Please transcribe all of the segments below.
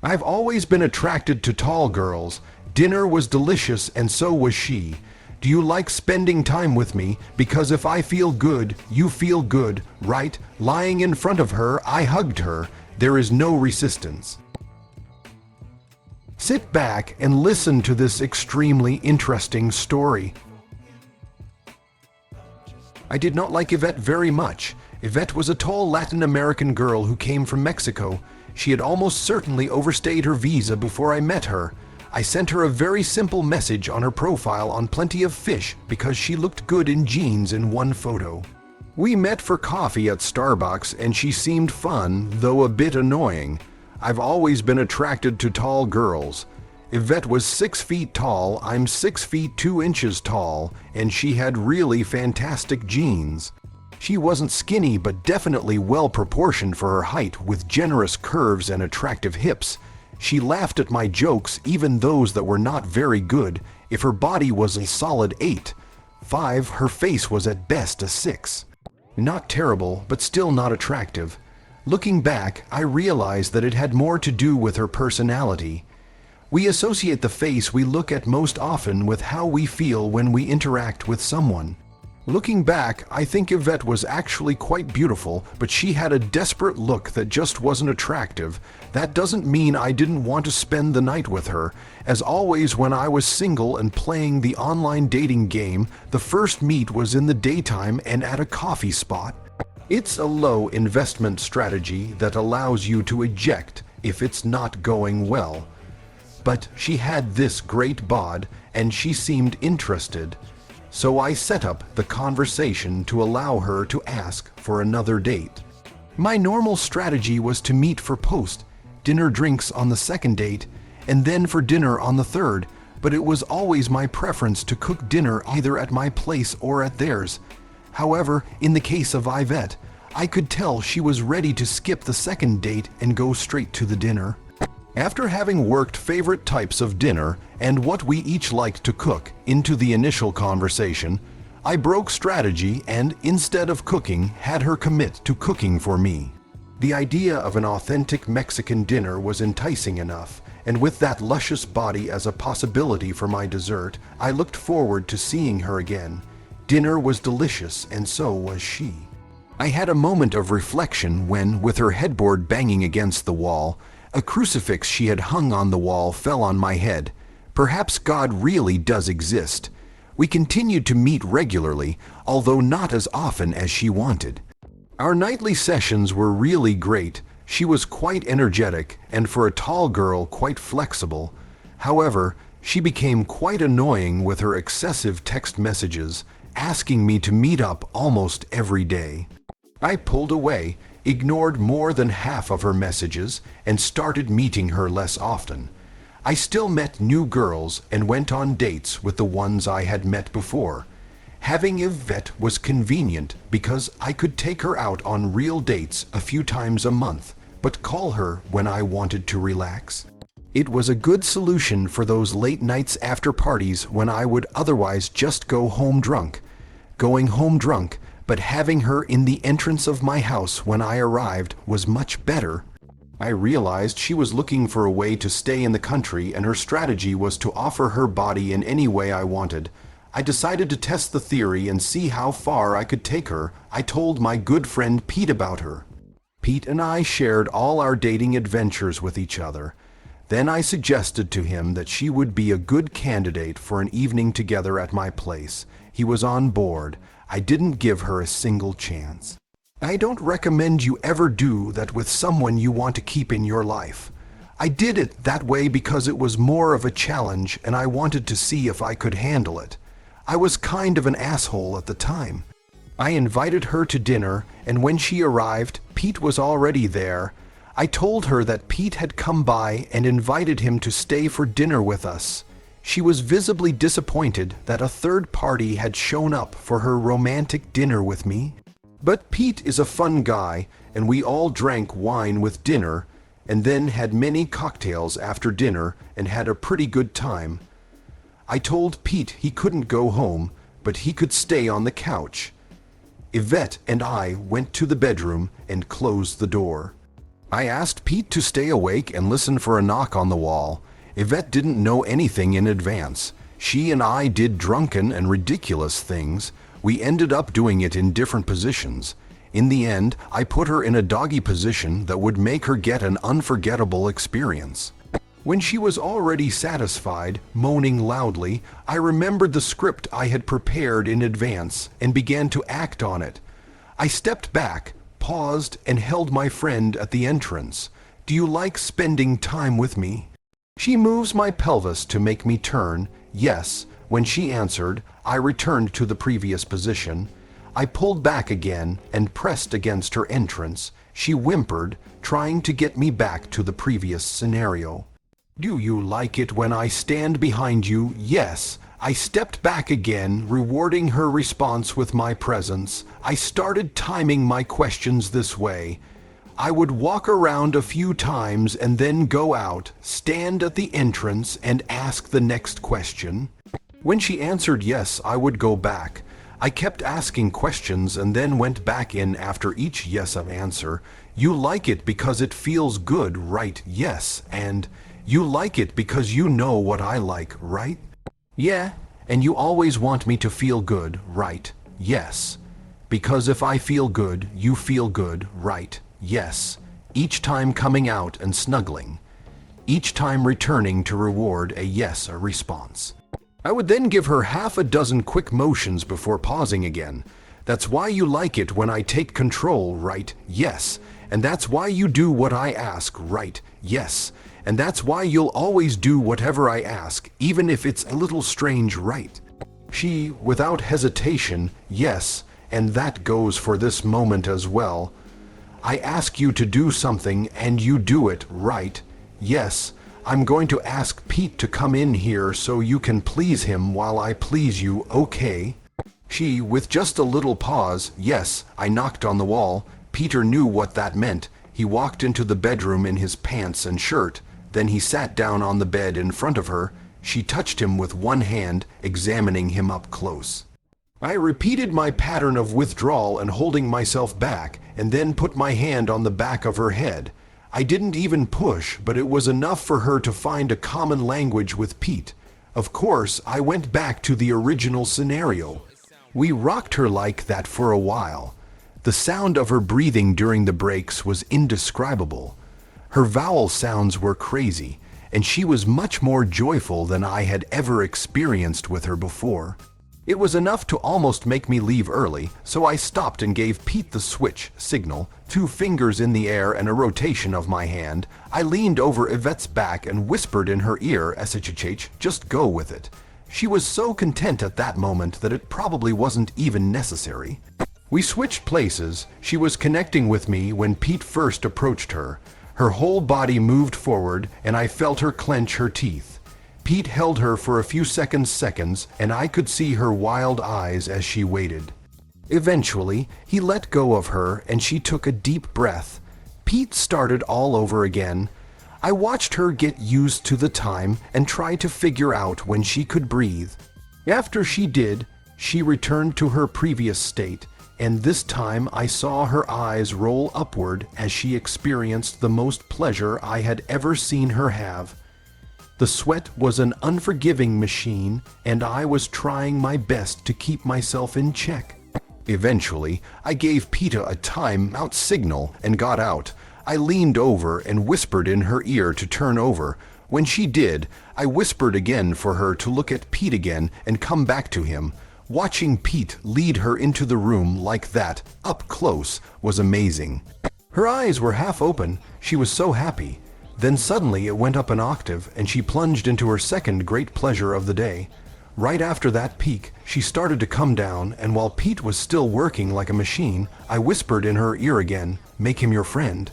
I've always been attracted to tall girls. Dinner was delicious and so was she. Do you like spending time with me? Because if I feel good, you feel good, right? Lying in front of her, I hugged her. There is no resistance. Sit back and listen to this extremely interesting story. I did not like Yvette very much. Yvette was a tall Latin American girl who came from Mexico. She had almost certainly overstayed her visa before I met her. I sent her a very simple message on her profile on Plenty of Fish because she looked good in jeans in one photo. We met for coffee at Starbucks and she seemed fun, though a bit annoying. I've always been attracted to tall girls. Yvette was 6 feet tall, I'm 6 feet 2 inches tall, and she had really fantastic jeans. She wasn't skinny but definitely well proportioned for her height, with generous curves and attractive hips. She laughed at my jokes, even those that were not very good. If her body was a solid 8. 5, her face was at best a 6. Not terrible, but still not attractive. Looking back, I realized that it had more to do with her personality. We associate the face we look at most often with how we feel when we interact with someone. Looking back, I think Yvette was actually quite beautiful, but she had a desperate look that just wasn't attractive. That doesn't mean I didn't want to spend the night with her. As always, when I was single and playing the online dating game, the first meet was in the daytime and at a coffee spot. It's a low investment strategy that allows you to eject if it's not going well. But she had this great bod, and she seemed interested. So I set up the conversation to allow her to ask for another date. My normal strategy was to meet for post-dinner drinks on the second date, and then for dinner on the third, but it was always my preference to cook dinner either at my place or at theirs. However, in the case of Yvette, I could tell she was ready to skip the second date and go straight to the dinner. After having worked favorite types of dinner and what we each liked to cook into the initial conversation, I broke strategy and, instead of cooking, had her commit to cooking for me. The idea of an authentic Mexican dinner was enticing enough, and with that luscious body as a possibility for my dessert, I looked forward to seeing her again. Dinner was delicious, and so was she. I had a moment of reflection when, with her headboard banging against the wall, a crucifix she had hung on the wall fell on my head. Perhaps God really does exist. We continued to meet regularly, although not as often as she wanted. Our nightly sessions were really great. She was quite energetic, and for a tall girl, quite flexible. However, she became quite annoying with her excessive text messages, asking me to meet up almost every day. I pulled away, ignored more than half of her messages, and started meeting her less often. I still met new girls and went on dates with the ones I had met before. Having Yvette was convenient because I could take her out on real dates a few times a month, but call her when I wanted to relax. It was a good solution for those late nights after parties when I would otherwise just go home drunk. Going home drunk, but having her in the entrance of my house when I arrived was much better. I realized she was looking for a way to stay in the country, and her strategy was to offer her body in any way I wanted. I decided to test the theory and see how far I could take her. I told my good friend Pete about her. Pete and I shared all our dating adventures with each other. Then I suggested to him that she would be a good candidate for an evening together at my place. He was on board. I didn't give her a single chance. I don't recommend you ever do that with someone you want to keep in your life. I did it that way because it was more of a challenge and I wanted to see if I could handle it. I was kind of an asshole at the time. I invited her to dinner, and when she arrived, Pete was already there. I told her that Pete had come by and invited him to stay for dinner with us. She was visibly disappointed that a third party had shown up for her romantic dinner with me. But Pete is a fun guy, and we all drank wine with dinner, and then had many cocktails after dinner and had a pretty good time. I told Pete he couldn't go home, but he could stay on the couch. Yvette and I went to the bedroom and closed the door. I asked Pete to stay awake and listen for a knock on the wall. Yvette didn't know anything in advance. She and I did drunken and ridiculous things. We ended up doing it in different positions. In the end, I put her in a doggy position that would make her get an unforgettable experience. When she was already satisfied, moaning loudly, I remembered the script I had prepared in advance and began to act on it. I stepped back, paused, and held my friend at the entrance. "Do you like spending time with me?" She moves my pelvis to make me turn. Yes. When she answered, I returned to the previous position. I pulled back again and pressed against her entrance. She whimpered, trying to get me back to the previous scenario. "Do you like it when I stand behind you?" Yes. I stepped back again, rewarding her response with my presence. I started timing my questions this way. I would walk around a few times and then go out, stand at the entrance, and ask the next question. When she answered yes, I would go back. I kept asking questions and then went back in after each yes answer. "You like it because it feels good, right?" Yes. And "You like it because you know what I like, right?" "Yeah, and you always want me to feel good, right?" "Yes. Because if I feel good, you feel good, right?" "Yes." Each time coming out and snuggling. Each time returning to reward a yes a response. I would then give her half a dozen quick motions before pausing again. "That's why you like it when I take control, right?" "Yes." "And that's why you do what I ask, right?" "Yes." "And that's why you'll always do whatever I ask, even if it's a little strange, right?" She, without hesitation, "Yes, and that goes for this moment as well. I ask you to do something and you do it, right?" "Yes, I'm going to ask Pete to come in here so you can please him while I please you, okay?" She, with just a little pause, "Yes." I knocked on the wall. Peter knew what that meant. He walked into the bedroom in his pants and shirt. Then he sat down on the bed in front of her. She touched him with one hand, examining him up close. I repeated my pattern of withdrawal and holding myself back, and then put my hand on the back of her head. I didn't even push, but it was enough for her to find a common language with Pete. Of course, I went back to the original scenario. We rocked her like that for a while. The sound of her breathing during the breaks was indescribable. Her vowel sounds were crazy, and she was much more joyful than I had ever experienced with her before. It was enough to almost make me leave early, so I stopped and gave Pete the switch signal, 2 fingers in the air and a rotation of my hand. I leaned over Yvette's back and whispered in her ear, "SHH, just go with it." She was so content at that moment that it probably wasn't even necessary. We switched places. She was connecting with me when Pete first approached her. Her whole body moved forward, and I felt her clench her teeth. Pete held her for a few seconds, and I could see her wild eyes as she waited. Eventually, he let go of her, and she took a deep breath. Pete started all over again. I watched her get used to the time and try to figure out when she could breathe. After she did, she returned to her previous state, and this time I saw her eyes roll upward as she experienced the most pleasure I had ever seen her have. The sweat was an unforgiving machine, and I was trying my best to keep myself in check. Eventually, I gave Peta a time-out signal and got out. I leaned over and whispered in her ear to turn over. When she did, I whispered again for her to look at Pete again and come back to him. Watching Pete lead her into the room like that, up close, was amazing. Her eyes were half open. She was so happy. Then suddenly it went up an octave, and she plunged into her second great pleasure of the day. Right after that peak, she started to come down, and while Pete was still working like a machine, I whispered in her ear again, "Make him your friend."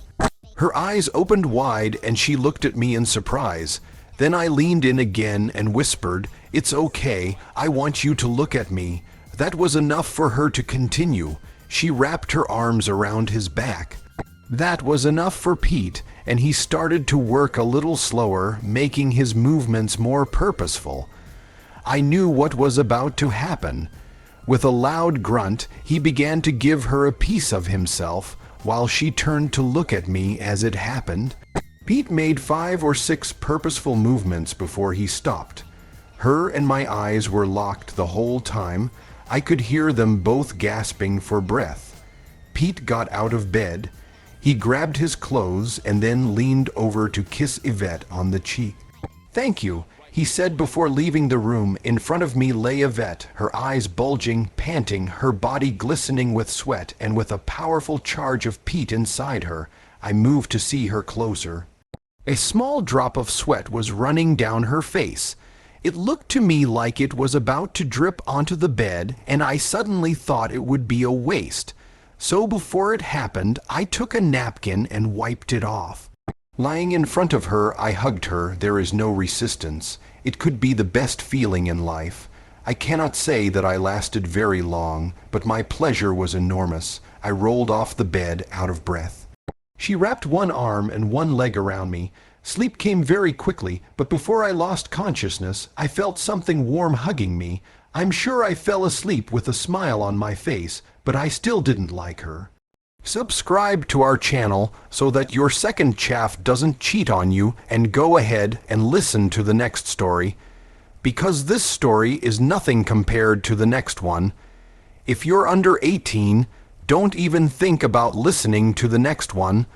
Her eyes opened wide, and she looked at me in surprise. Then I leaned in again and whispered, "It's okay, I want you to look at me." That was enough for her to continue. She wrapped her arms around his back. That was enough for Pete, and he started to work a little slower, making his movements more purposeful. I knew what was about to happen. With a loud grunt, he began to give her a piece of himself, while she turned to look at me as it happened. Pete made 5 or 6 purposeful movements before he stopped. Her and my eyes were locked the whole time. I could hear them both gasping for breath. Pete got out of bed. He grabbed his clothes and then leaned over to kiss Yvette on the cheek. "Thank you," he said before leaving the room. In front of me lay Yvette, her eyes bulging, panting, her body glistening with sweat, and with a powerful charge of Pete inside her. I moved to see her closer. A small drop of sweat was running down her face. It looked to me like it was about to drip onto the bed, and I suddenly thought it would be a waste. So before it happened, I took a napkin and wiped it off. Lying in front of her, I hugged her. There is no resistance. It could be the best feeling in life. I cannot say that I lasted very long, but my pleasure was enormous. I rolled off the bed out of breath. She wrapped one arm and one leg around me. Sleep came very quickly, but before I lost consciousness, I felt something warm hugging me. I'm sure I fell asleep with a smile on my face, but I still didn't like her. Subscribe to our channel so that your second chaff doesn't cheat on you, and go ahead and listen to the next story, because this story is nothing compared to the next one. If you're under 18, don't even think about listening to the next one.